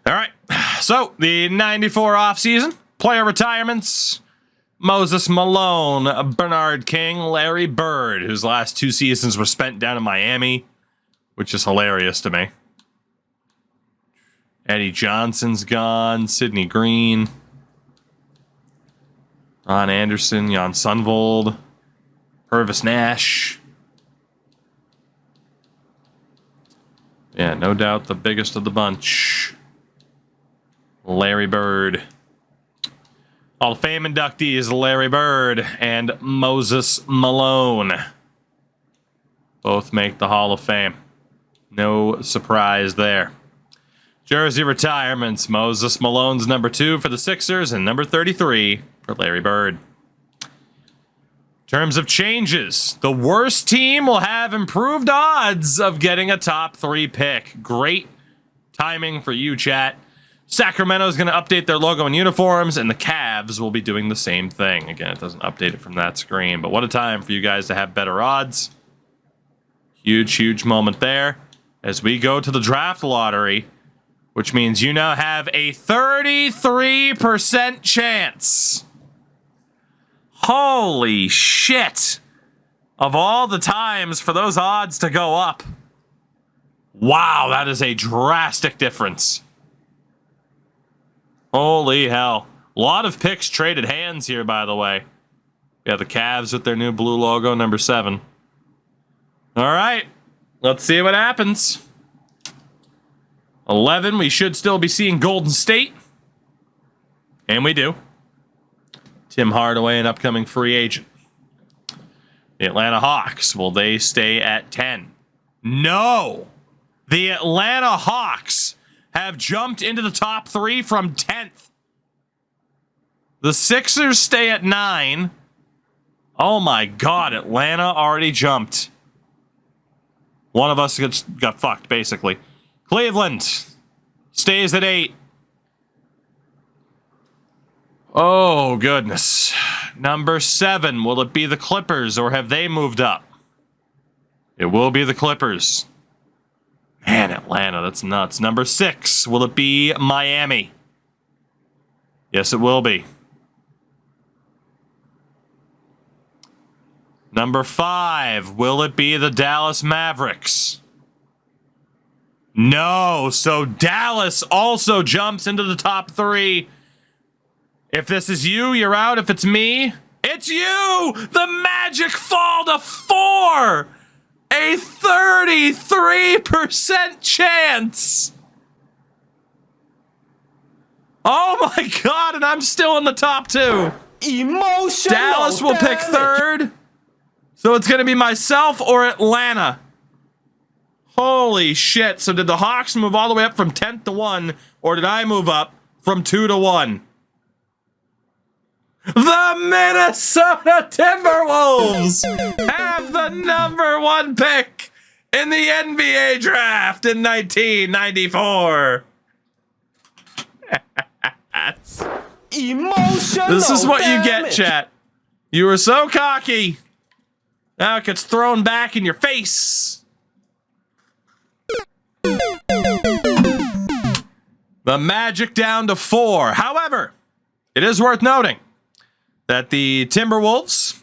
All right. So, the 94 offseason, player retirements, Moses Malone, Bernard King, Larry Bird, whose last 2 seasons were spent down in Miami, which is hilarious to me. Eddie Johnson's gone, Sidney Green, Ron Anderson, Jan Sundvold, Purvis Nash. Yeah, no doubt the biggest of the bunch. Larry Bird. Hall of Fame inductees Larry Bird and Moses Malone. Both make the Hall of Fame. No surprise there. Jersey retirements. Moses Malone's number 2 for the Sixers and number 33 for Larry Bird. In terms of changes, the worst team will have improved odds of getting a top 3 pick. Great timing for you, chat. Sacramento is going to update their logo and uniforms, and the Cavs will be doing the same thing. Again, it doesn't update it from that screen, but what a time for you guys to have better odds. Huge, huge moment there as we go to the draft lottery, which means you now have a 33% chance. Holy shit. Of all the times for those odds to go up. Wow, that is a drastic difference. Holy hell. A lot of picks traded hands here, by the way. Yeah, the Cavs with their new blue logo, number 7. All right, let's see what happens. 11, we should still be seeing Golden State. And we do. Tim Hardaway, an upcoming free agent. The Atlanta Hawks, will they stay at 10? No! The Atlanta Hawks have jumped into the top 3 from 10th. The Sixers stay at 9. Oh my god, Atlanta already jumped. One of us got fucked, basically. Cleveland stays at 8. Oh, goodness. Number 7, will it be the Clippers or have they moved up? It will be the Clippers. Man, Atlanta, that's nuts. Number 6, will it be Miami? Yes, it will be. Number 5, will it be the Dallas Mavericks? No, so Dallas also jumps into the top 3. If this is you, you're out. If it's me, it's you! The Magic fall to 4! A 33% chance! Oh my god, and I'm still in the top 2. Emotional Dallas will pick 3rd. So it's going to be myself or Atlanta. Holy shit. So did the Hawks move all the way up from 10th to 1, or did I move up from 2 to 1? The Minnesota Timberwolves have the number 1 pick in the NBA draft in 1994. Emotional This is what you get, chat. You were so cocky. Now it gets thrown back in your face. The Magic down to 4. However, it is worth noting that the Timberwolves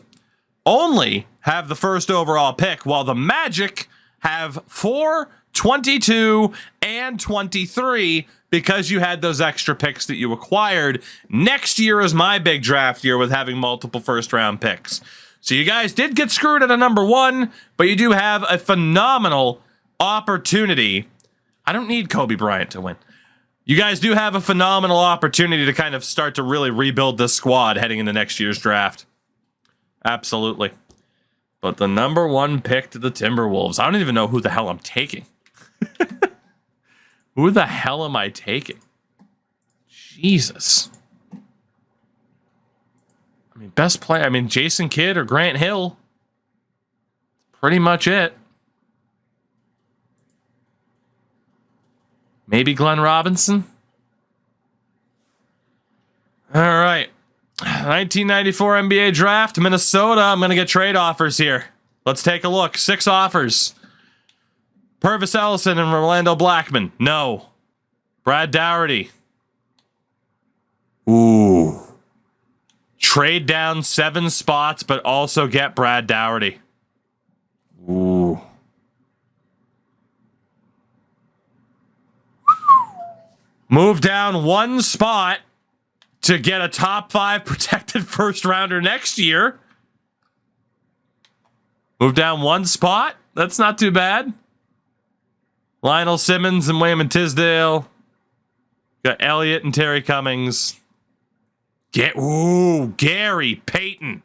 only have the 1st overall pick, while the Magic have 4, 22, and 23 because you had those extra picks that you acquired. Next year is my big draft year with having multiple 1st-round picks. So you guys did get screwed at a number 1, but you do have a phenomenal opportunity. I don't need Kobe Bryant to win. You guys do have a phenomenal opportunity to kind of start to really rebuild this squad heading into next year's draft. Absolutely. But the number 1 pick to the Timberwolves, I don't even know who the hell I'm taking. Who the hell am I taking? Jesus. I mean, best player. I mean, Jason Kidd or Grant Hill. Pretty much it. Maybe Glenn Robinson. All right. 1994 NBA draft, Minnesota. I'm going to get trade offers here. Let's take a look. 6 offers. Purvis Ellison and Rolando Blackman. No. Brad Daugherty. Ooh. Trade down 7 spots, but also get Brad Daugherty. Ooh. Move down 1 spot to get a top 5 protected first rounder next year. Move down 1 spot. That's not too bad. Lionel Simmons and Wayman Tisdale. Got Elliott and Terry Cummings. Gary Payton.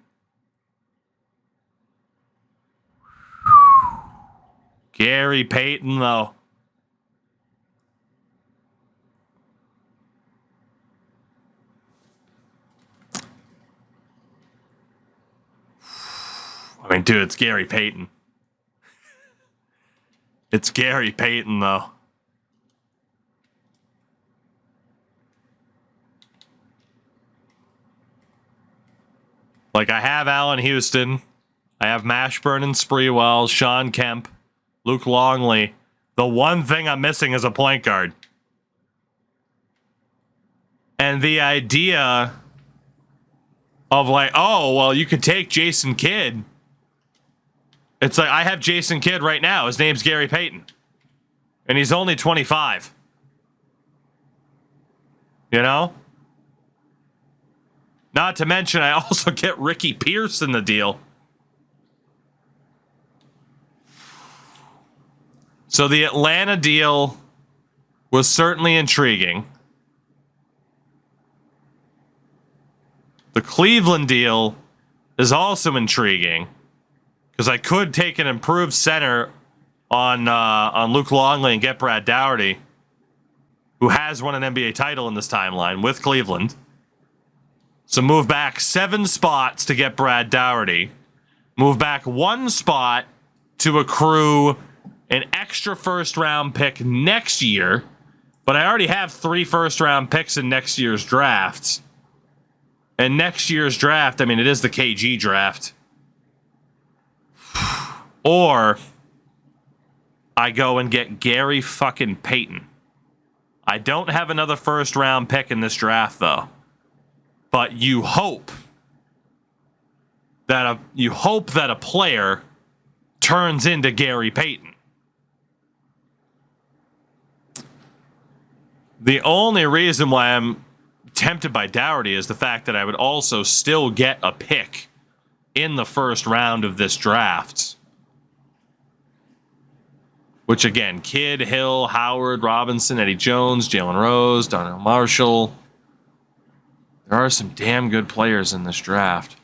Gary Payton, though. I mean, dude, it's Gary Payton. It's Gary Payton, though. Like, I have Allen Houston. I have Mashburn and Spreewell, Sean Kemp, Luke Longley. The one thing I'm missing is a point guard. And the idea of like, oh, well, you could take Jason Kidd. It's like, I have Jason Kidd right now. His name's Gary Payton. And he's only 25. You know? Not to mention, I also get Ricky Pierce in the deal. So the Atlanta deal was certainly intriguing. The Cleveland deal is also intriguing because I could take an improved center on Luke Longley and get Brad Daugherty, who has won an NBA title in this timeline with Cleveland. So move back 7 spots to get Brad Daugherty. Move back 1 spot to accrue an extra first-round pick next year. But I already have 3 first-round picks in next year's draft. And next year's draft, I mean, it is the KG draft. Or I go and get Gary fucking Payton. I don't have another first-round pick in this draft, though. But you hope that a player turns into Gary Payton. The only reason why I'm tempted by Daugherty is the fact that I would also still get a pick in the first round of this draft. Which again, Kidd, Hill, Howard, Robinson, Eddie Jones, Jalen Rose, Donnell Marshall. There are some damn good players in this draft.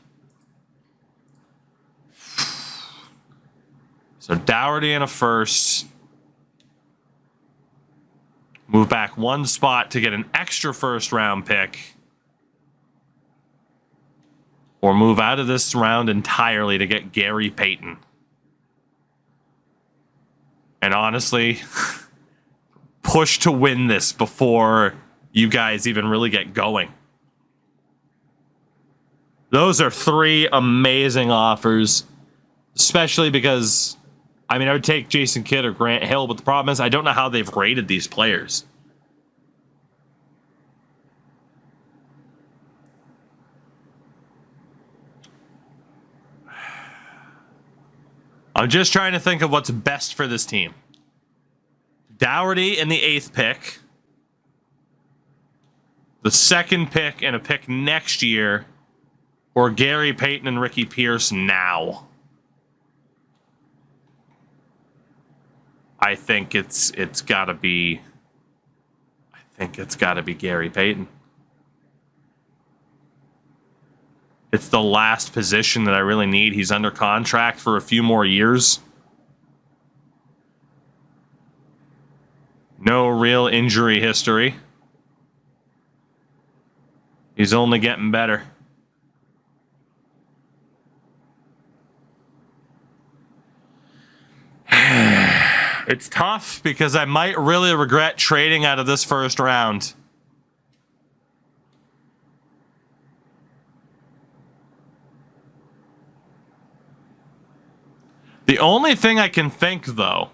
So Daugherty in a first. Move back 1 spot to get an extra first round pick. Or move out of this round entirely to get Gary Payton. And honestly, push to win this before you guys even really get going. Those are 3 amazing offers, especially because, I mean, I would take Jason Kidd or Grant Hill, but the problem is I don't know how they've rated these players. I'm just trying to think of what's best for this team. Daugherty in the 8th pick. The 2nd pick and a pick next year. Or Gary Payton and Ricky Pierce now. I think it's gotta be Gary Payton. It's the last position that I really need. He's under contract for a few more years. No real injury history. He's only getting better. It's tough because I might really regret trading out of this first round. The only thing I can think, though,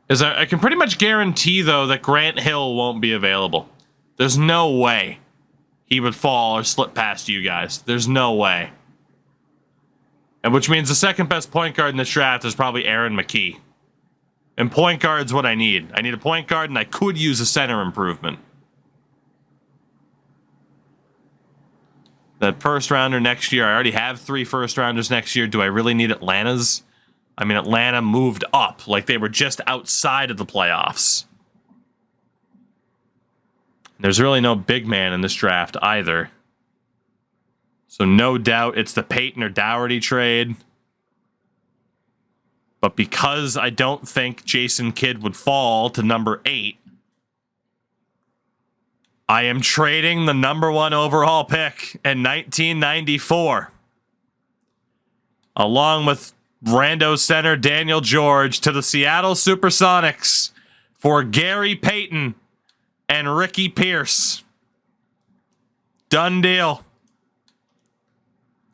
is I can pretty much guarantee, though, that Grant Hill won't be available. There's no way he would fall or slip past you guys. There's no way. And which means the second best point guard in this draft is probably Aaron McKee. And point guard's what I need. I need a point guard, and I could use a center improvement. That first rounder next year, I already have 3 first rounders next year. Do I really need Atlanta's? I mean, Atlanta moved up, like they were just outside of the playoffs. There's really no big man in this draft either. So no doubt it's the Peyton or Dougherty trade. But because I don't think Jason Kidd would fall to number 8, I am trading the number 1 overall pick in 1994. Along with rando center Daniel George to the Seattle Supersonics for Gary Payton and Ricky Pierce. Done deal.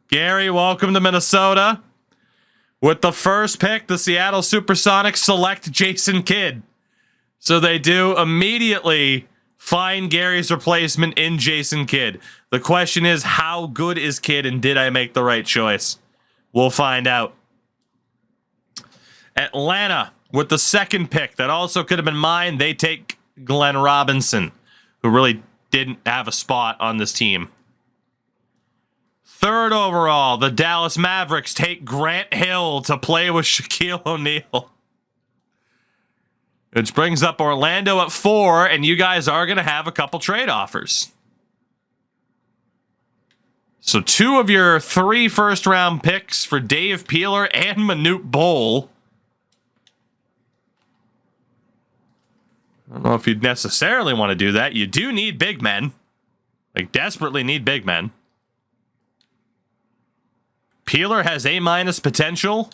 Gary, welcome to Minnesota. With the first pick, the Seattle Supersonics select Jason Kidd. So they do immediately find Gary's replacement in Jason Kidd. The question is, how good is Kidd, and did I make the right choice? We'll find out. Atlanta, with the second pick, that also could have been mine, they take Glenn Robinson, who really didn't have a spot on this team. Third overall, the Dallas Mavericks take Grant Hill to play with Shaquille O'Neal. Which brings up Orlando at 4, and you guys are going to have a couple trade offers. So 2 of your 3 first-round picks for Dave Peeler and Manute Bol. I don't know if you'd necessarily want to do that. You do need big men. Like, desperately need big men. Peeler has A- potential.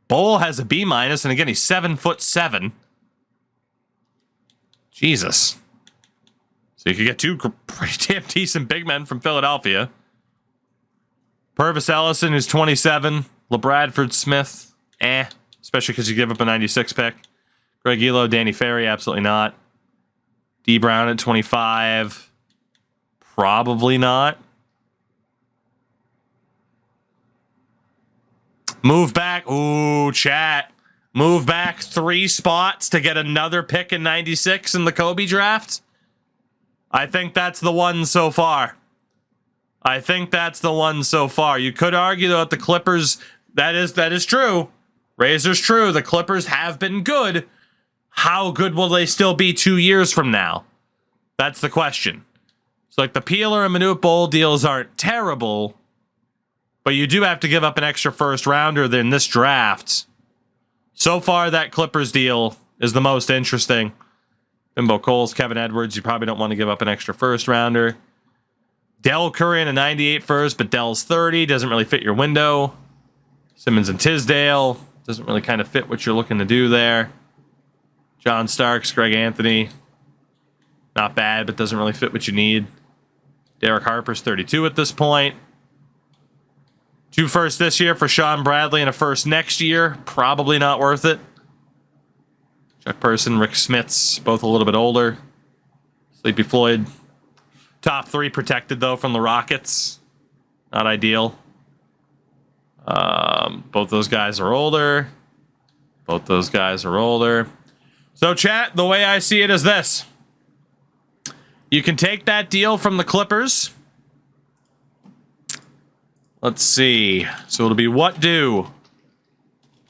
Bol has a B-, and again, he's 7'7". Jesus. So you could get 2 pretty damn decent big men from Philadelphia. Purvis Ellison, who's 27. LaBradford Smith, especially because you give up a 96 pick. Greg Elo, Danny Ferry, absolutely not. D. Brown at 25, probably not. Move back. Ooh, chat. Move back 3 spots to get another pick in 96 in the Kobe draft. I think that's the one so far. You could argue, though, that the Clippers, that is true. Razor's true. The Clippers have been good. How good will they still be 2 years from now? That's the question. So, like, the Peeler and Manute Bol deals aren't terrible, but you do have to give up an extra first rounder in this draft. So far, that Clippers deal is the most interesting. Bimbo Coles, Kevin Edwards, you probably don't want to give up an extra first rounder. Dell Curry in a 98 first, but Dell's 30, doesn't really fit your window. Simmons and Tisdale, doesn't really kind of fit what you're looking to do there. John Starks, Greg Anthony, not bad, but doesn't really fit what you need. Derek Harper's 32 at this point. 2 firsts this year for Sean Bradley and a first next year. Probably not worth it. Chuck Person, Rick Smits, both a little bit older. Sleepy Floyd. Top 3 protected, though, from the Rockets. Not ideal. Both those guys are older. So, chat, the way I see it is this. You can take that deal from the Clippers. Let's see. So it'll be what do?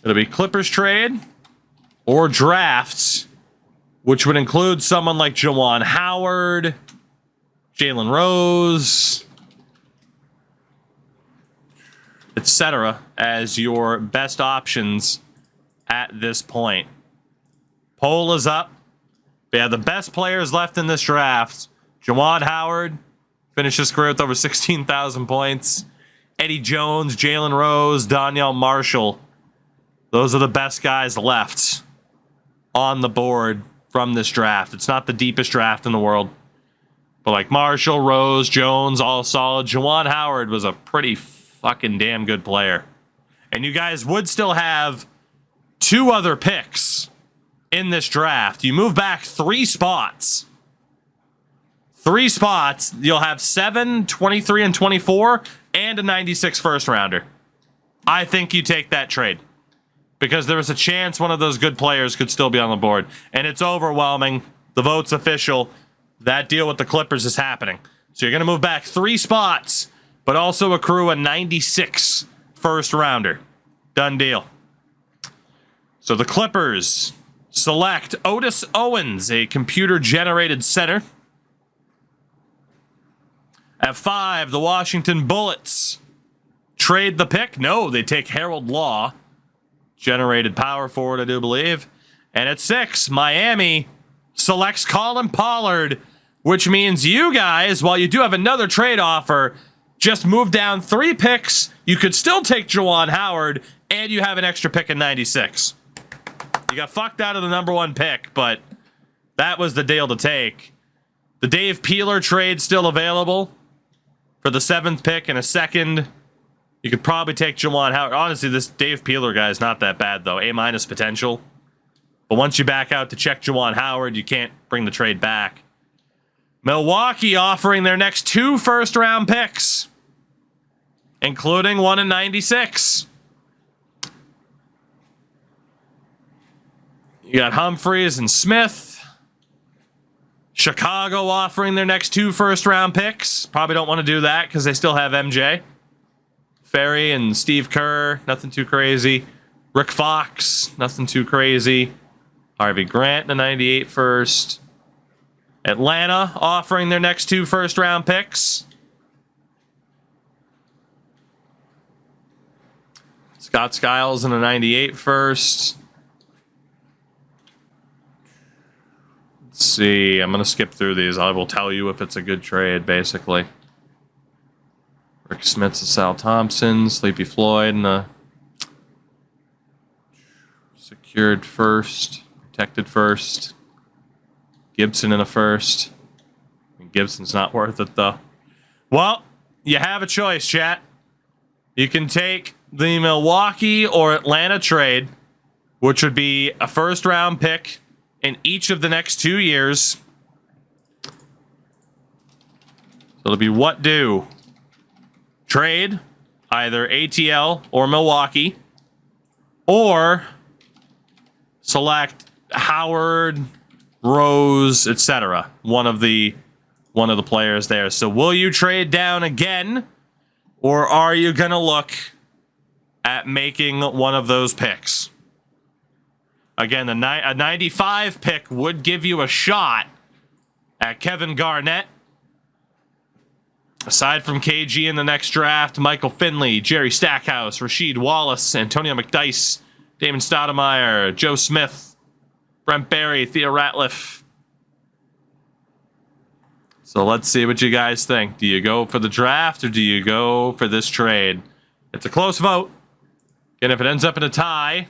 It'll be Clippers trade or drafts, which would include someone like Juwan Howard, Jalen Rose, etc. as your best options at this point. Poll is up. They have the best players left in this draft. Juwan Howard finished his career with over 16,000 points. Eddie Jones, Jalen Rose, Donyell Marshall. Those are the best guys left on the board from this draft. It's not the deepest draft in the world. But like Marshall, Rose, Jones, all solid. Juwan Howard was a pretty fucking damn good player. And you guys would still have 2 other picks in this draft. You move back 3 spots. 3 spots. You'll have 7, 23, and 24, and a 96 first rounder. I think you take that trade because there is a chance one of those good players could still be on the board. And it's overwhelming. The vote's official. That deal with the Clippers is happening. So you're going to move back 3 spots, but also accrue a 96 first rounder. Done deal. So the Clippers select Otis Owens, a computer-generated center. At 5, the Washington Bullets trade the pick. No, they take Harold Law, generated power forward, I do believe. And at 6, Miami selects Colin Pollard, which means you guys, while you do have another trade offer, just move down 3 picks. You could still take Juwan Howard, and you have an extra pick in 96. You got fucked out of the number 1 pick, but that was the deal to take. The Dave Peeler trade still available for the 7th pick and a 2nd. You could probably take Juwan Howard. Honestly, this Dave Peeler guy is not that bad, though. A- potential. But once you back out to check Juwan Howard, you can't bring the trade back. Milwaukee offering their next 2 first-round picks, including 1 in 96. You got Humphreys and Smith. Chicago offering their next 2 first-round picks. Probably don't want to do that because they still have MJ. Ferry and Steve Kerr, nothing too crazy. Rick Fox, nothing too crazy. Harvey Grant, the 98 first. Atlanta offering their next 2 first-round picks. Scott Skiles and a 98 first. Let's see. I'm going to skip through these. I will tell you if it's a good trade, basically. Rick Smith's and Sal Thompson. Sleepy Floyd and a secured first. Protected first. Gibson in a first. Gibson's not worth it, though. Well, you have a choice, chat. You can take the Milwaukee or Atlanta trade, which would be a first-round pick in each of the next 2 years. So it'll be what do? Trade either ATL or Milwaukee, or select Howard, Rose, etc. One of the players there. So will you trade down again, or are you gonna look at making one of those picks? Again, a 95 pick would give you a shot at Kevin Garnett. Aside from KG in the next draft, Michael Finley, Jerry Stackhouse, Rasheed Wallace, Antonio McDyess, Damon Stoudemire, Joe Smith, Brent Barry, Thea Ratliff. So let's see what you guys think. Do you go for the draft or do you go for this trade? It's a close vote. And if it ends up in a tie,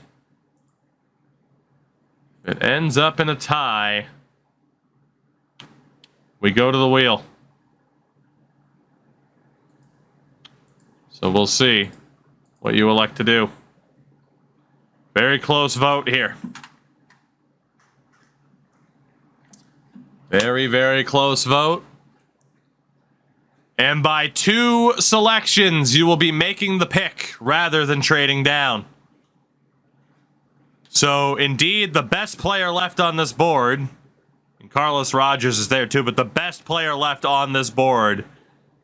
we go to the wheel. So we'll see what you elect to do. Very close vote here. Very, very close vote. And by 2 selections, you will be making the pick rather than trading down. So, indeed, the best player left on this board, and Carlos Rogers is there too, but the best player left on this board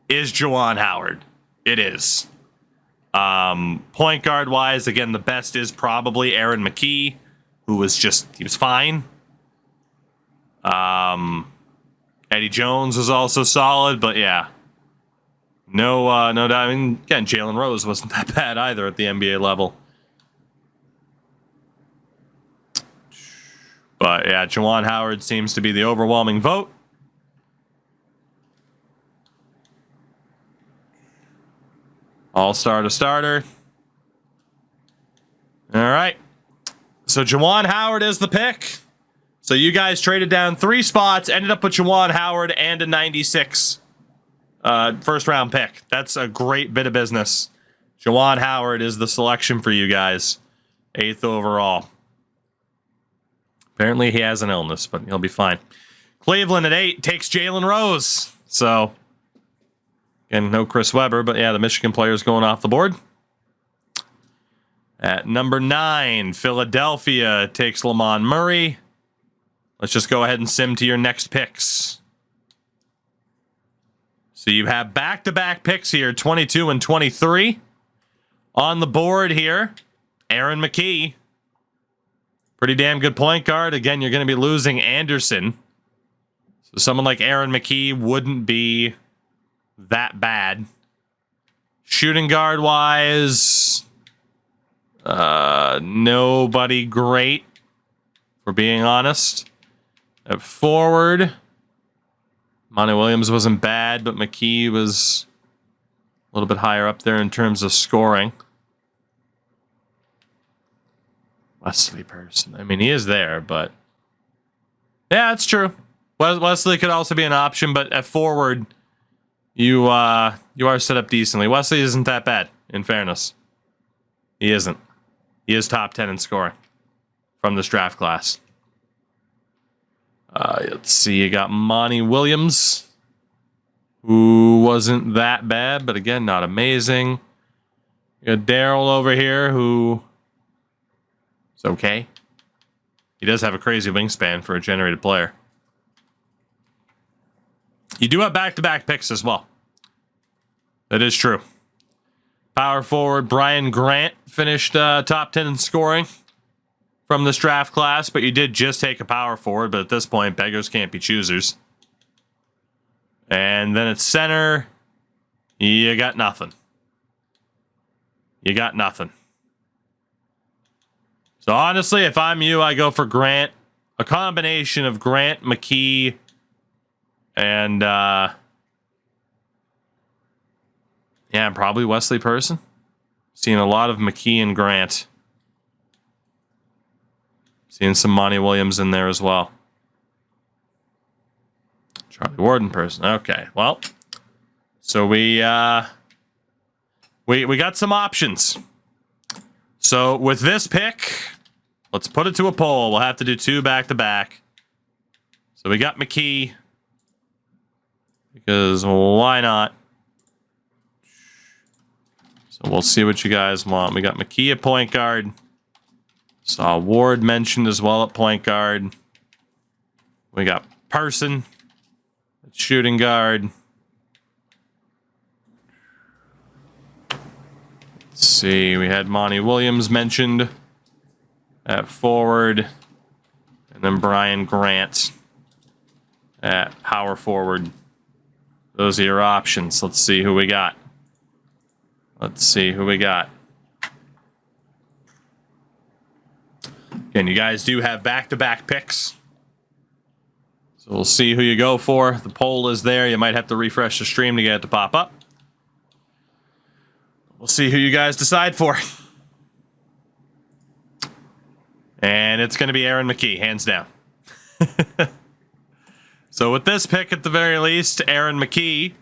is Juwan Howard. It is. Point guard wise, again, the best is probably Aaron McKee, who was he was fine. Eddie Jones was also solid, but yeah. No doubt. I mean, again, Jalen Rose wasn't that bad either at the NBA level. But yeah, Juwan Howard seems to be the overwhelming vote. All-star to starter. All right. So Juwan Howard is the pick. So you guys traded down 3 spots, ended up with Juwan Howard and a 96 first-round pick. That's a great bit of business. Juwan Howard is the selection for you guys. 8th overall. Apparently he has an illness, but he'll be fine. Cleveland at 8 takes Jalen Rose. So, again, no Chris Webber, but yeah, the Michigan player's going off the board. At number 9, Philadelphia takes Lamont Murray. Let's just go ahead and sim to your next picks. So you have back-to-back picks here, 22 and 23. On the board here, Aaron McKee. Pretty damn good point guard. Again, you're going to be losing Anderson. So someone like Aaron McKee wouldn't be that bad. Shooting guard-wise, nobody great, for being honest. At forward, Monty Williams wasn't bad, but McKee was a little bit higher up there in terms of scoring. Wesley Person. I mean, he is there, but yeah, that's true. Wesley could also be an option, but at forward, you are set up decently. Wesley isn't that bad, in fairness. He isn't. He is top 10 in scoring from this draft class. Let's see. You got Monty Williams, who wasn't that bad, but again, not amazing. You got Daryl over here, who is okay. He does have a crazy wingspan for a generated player. You do have back-to-back picks as well. That is true. Power forward Brian Grant finished top 10 in scoring from this draft class, but you did just take a power forward, but at this point, beggars can't be choosers. And then at center, you got nothing. You got nothing. So honestly, if I'm you, I go for Grant. A combination of Grant, McKee, and yeah, probably Wesley Person. Seeing a lot of McKee and Grant. Seeing some Monty Williams in there as well. Charlie Warden Person. Okay, well, so we got some options. So with this pick, let's put it to a poll. We'll have to do 2 back-to-back. So we got McKee, because why not? So we'll see what you guys want. We got McKee at point guard. Saw Ward mentioned as well at point guard. We got Person at shooting guard. Let's see. We had Monty Williams mentioned at forward. And then Brian Grant at power forward. Those are your options. Let's see who we got. Let's see who we got. Again, you guys do have back-to-back picks. So we'll see who you go for. The poll is there. You might have to refresh the stream to get it to pop up. We'll see who you guys decide for. And it's going to be Aaron McKee, hands down. So with this pick, at the very least, Aaron McKee,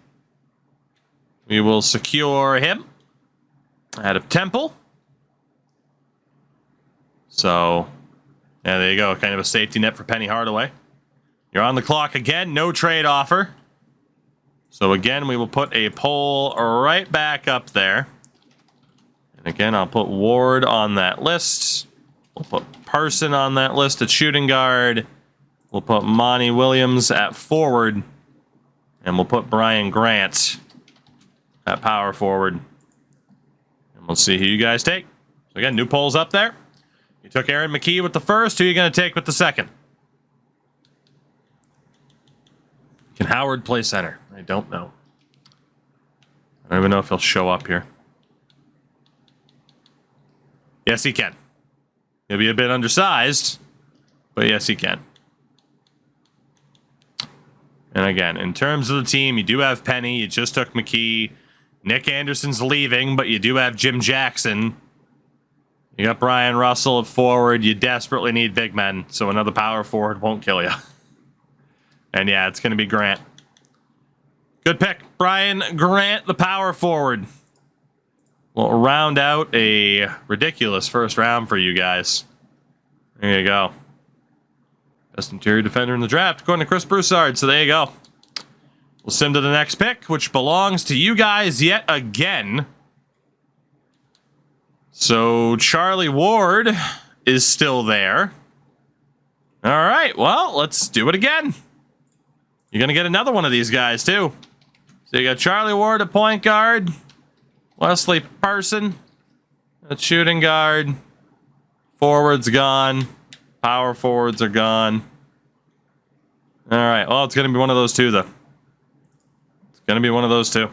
we will secure him out of Temple. So, yeah, there you go. Kind of a safety net for Penny Hardaway. You're on the clock again. No trade offer. So, again, we will put a poll right back up there. And, again, I'll put Ward on that list. We'll put Person on that list at shooting guard. We'll put Monty Williams at forward. And we'll put Brian Grant at power forward. And we'll see who you guys take. So, again, new polls up there. You took Aaron McKee with the first. Who are you going to take with the second? Can Howard play center? I don't know. I don't even know if he'll show up here. Yes, he can. He'll be a bit undersized, but yes, he can. And again, in terms of the team, you do have Penny. You just took McKee. Nick Anderson's leaving, but you do have Jim Jackson. You got Brian Russell at forward. You desperately need big men, so another power forward won't kill you. And yeah, it's going to be Grant. Good pick. Brian Grant, the power forward. We'll round out a ridiculous first round for you guys. There you go. Best interior defender in the draft, according to Chris Broussard. So there you go. We'll sim to the next pick, which belongs to you guys yet again. So Charlie Ward is still there. All right, well, let's do it again. You're going to get another one of these guys, too. So you got Charlie Ward at point guard. Wesley Person at shooting guard. Forwards gone. Power forwards are gone. All right, well, it's going to be one of those two, though. It's going to be one of those two.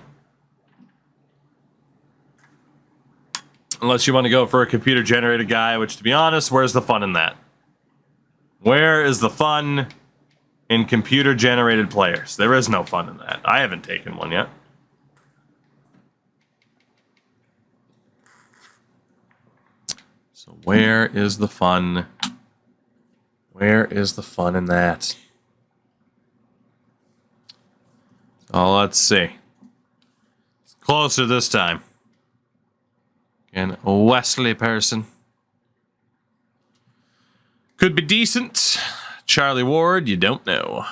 Unless you want to go for a computer-generated guy, which, to be honest, where's the fun in that? Where is the fun in computer-generated players? There is no fun in that. I haven't taken one yet. So where is the fun? Where is the fun in that? So let's see. It's closer this time. Again, a Wesley Person. Could be decent. Charlie Ward, you don't know.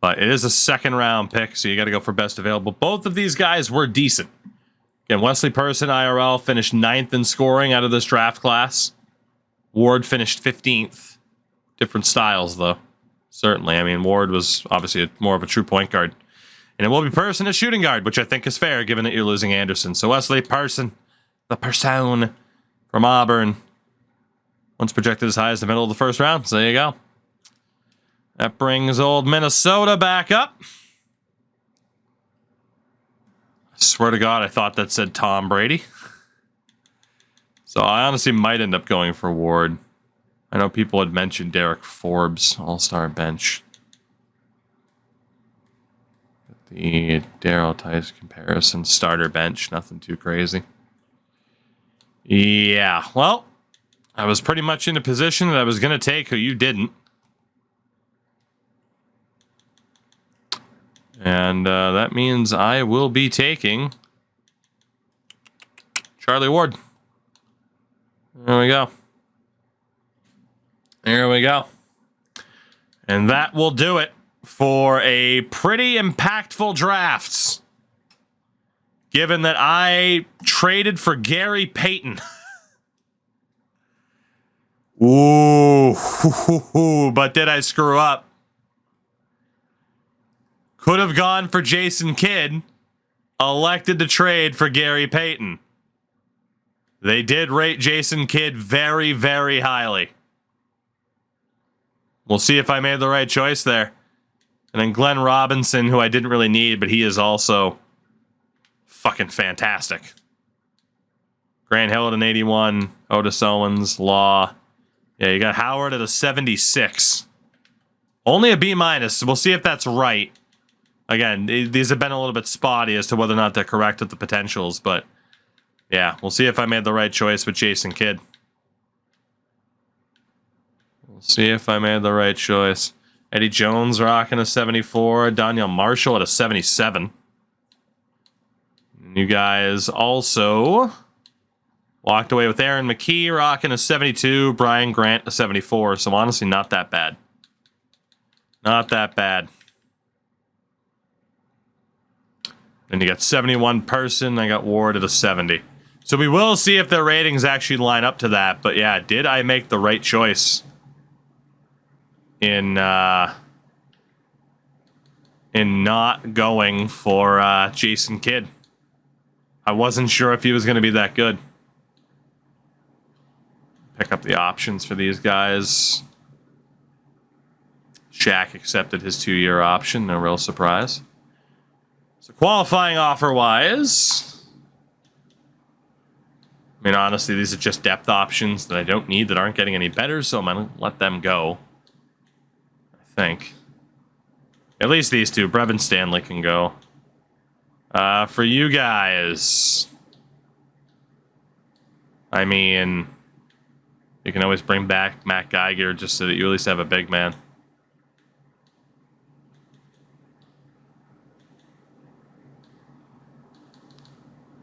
But it is a second round pick, so you got to go for best available. Both of these guys were decent. Again, Wesley Person, IRL, finished 9th in scoring out of this draft class. Ward finished 15th. Different styles, though. Certainly. I mean, Ward was obviously more of a true point guard. And it will be Person as shooting guard, which I think is fair, given that you're losing Anderson. So Wesley Person, the Person from Auburn. Once projected as high as the middle of the first round. So there you go. That brings old Minnesota back up. I swear to God, I thought that said Tom Brady. So I honestly might end up going for Ward. I know people had mentioned Derek Forbes, all-star bench. The Darryl Tice comparison, starter bench, nothing too crazy. Yeah, well, I was pretty much in a position that I was going to take who you didn't. And that means I will be taking Charlie Ward. There we go. There we go. And that will do it for a pretty impactful draft. Given that I traded for Gary Payton. Ooh, but did I screw up? Could have gone for Jason Kidd. Elected to trade for Gary Payton. They did rate Jason Kidd very, very highly. We'll see if I made the right choice there. And then Glenn Robinson, who I didn't really need, but he is also fucking fantastic. Grant Hill at an 81. Otis Owens, Law. Yeah, you got Howard at a 76. Only a B-. We'll see if that's right. Again, these have been a little bit spotty as to whether or not they're correct with the potentials, but yeah, we'll see if I made the right choice with Jason Kidd. We'll see if I made the right choice. Eddie Jones rocking a 74. Daniel Marshall at a 77. And you guys also walked away with Aaron McKee rocking a 72. Brian Grant a 74. So honestly, not that bad. Not that bad. And you got 71 Person. I got Ward at a 70. So we will see if their ratings actually line up to that. But yeah, did I make the right choice in not going for Jason Kidd? I wasn't sure if he was going to be that good. Pick up the options for these guys. Shaq accepted his 2-year option. No real surprise. So qualifying offer-wise, I mean, honestly, these are just depth options that I don't need, that aren't getting any better, so I'm going to let them go. I think. At least these two. Brevin Stanley can go. For you guys, I mean, you can always bring back Matt Geiger just so that you at least have a big man.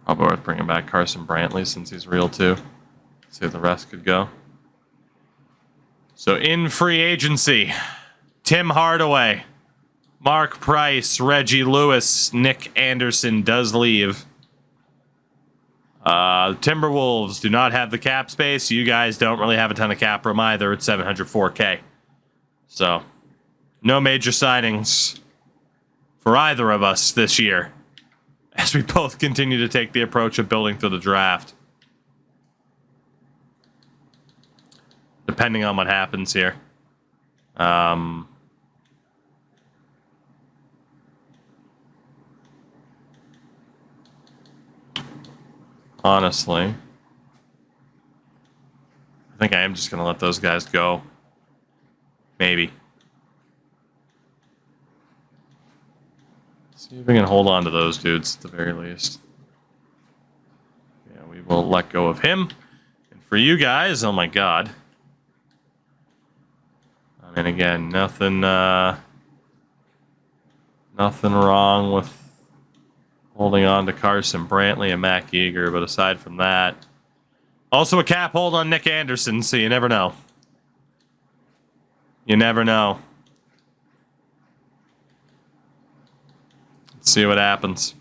Probably worth bringing back Carson Brantley since he's real too. See if the rest could go. So in free agency, Tim Hardaway, Mark Price, Reggie Lewis, Nick Anderson does leave. Timberwolves do not have the cap space. You guys don't really have a ton of cap room either. It's $704K. So, no major signings for either of us this year, as we both continue to take the approach of building through the draft. Depending on what happens here. Honestly, I think I am just going to let those guys go. Maybe. See if we can hold on to those dudes at the very least. Yeah, we will let go of him. And for you guys, oh my god. I mean, again, nothing wrong with holding on to Carson Brantley and Mac Yeager, but aside from that, also a cap hold on Nick Anderson, so you never know. You never know. Let's see what happens.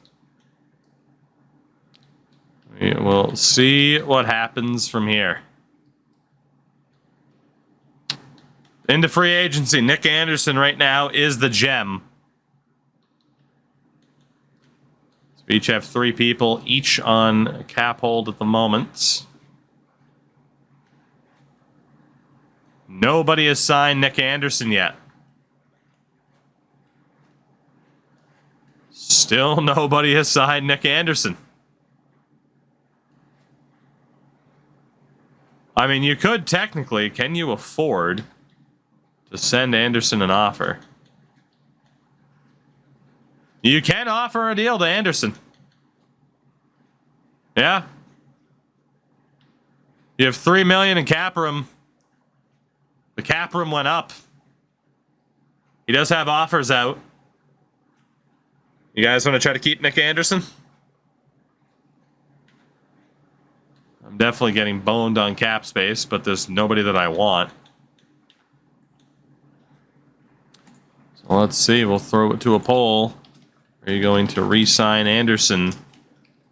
We will see what happens from here. Into free agency, Nick Anderson right now is the gem. We each have 3 people, each on cap hold at the moment. Nobody has signed Nick Anderson yet. Still nobody has signed Nick Anderson. I mean, you could technically, can you afford to send Anderson an offer? You can offer a deal to Anderson. Yeah. You have $3 million in cap room. The cap room went up. He does have offers out. You guys want to try to keep Nick Anderson? I'm definitely getting boned on cap space, but there's nobody that I want. So let's see. We'll throw it to a poll. Are you going to re-sign Anderson?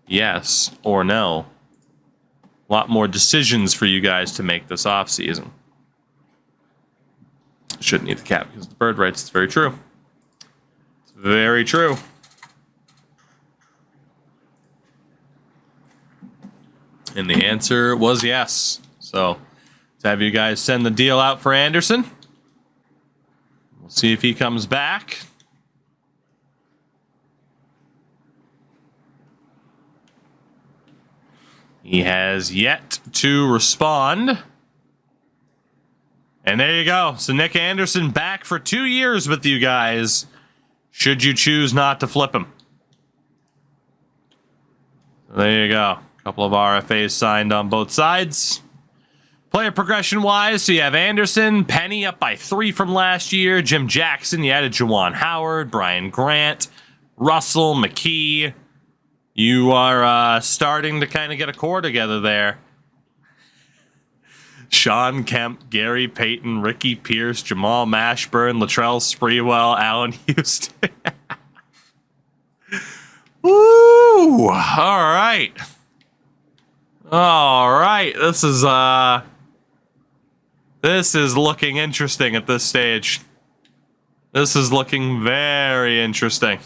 Yes or no? A lot more decisions for you guys to make this offseason. Shouldn't need the cap because of the bird rights. It's very true. It's very true. And the answer was yes. So, let's have you guys send the deal out for Anderson. We'll see if he comes back. He has yet to respond. And there you go. So Nick Anderson back for 2 years with you guys, should you choose not to flip him. So there you go. A couple of RFAs signed on both sides. Player progression-wise, so you have Anderson, Penny up by 3 from last year, Jim Jackson, you added Juwan Howard, Brian Grant, Russell, McKee. You are starting to kind of get a core together there. Sean Kemp, Gary Payton, Ricky Pierce, Jamal Mashburn, Latrell Sprewell, Allen Houston. Woo! All right. All right. This is looking interesting at this stage. This is looking very interesting.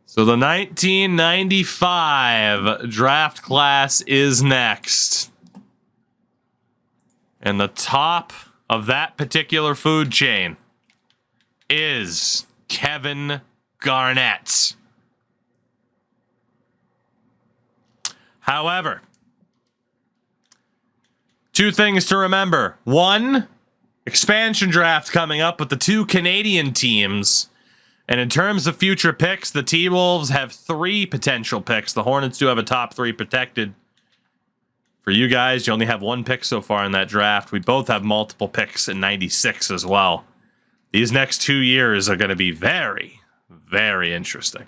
So the 1995 draft class is next. And the top of that particular food chain is Kevin Garnett. However, 2 things to remember. 1, expansion draft coming up with the 2 Canadian teams. And in terms of future picks, the T-Wolves have 3 potential picks. The Hornets do have a top 3 protected. For you guys, you only have 1 pick so far in that draft. We both have multiple picks in 96 as well. These next 2 years are going to be very, very interesting.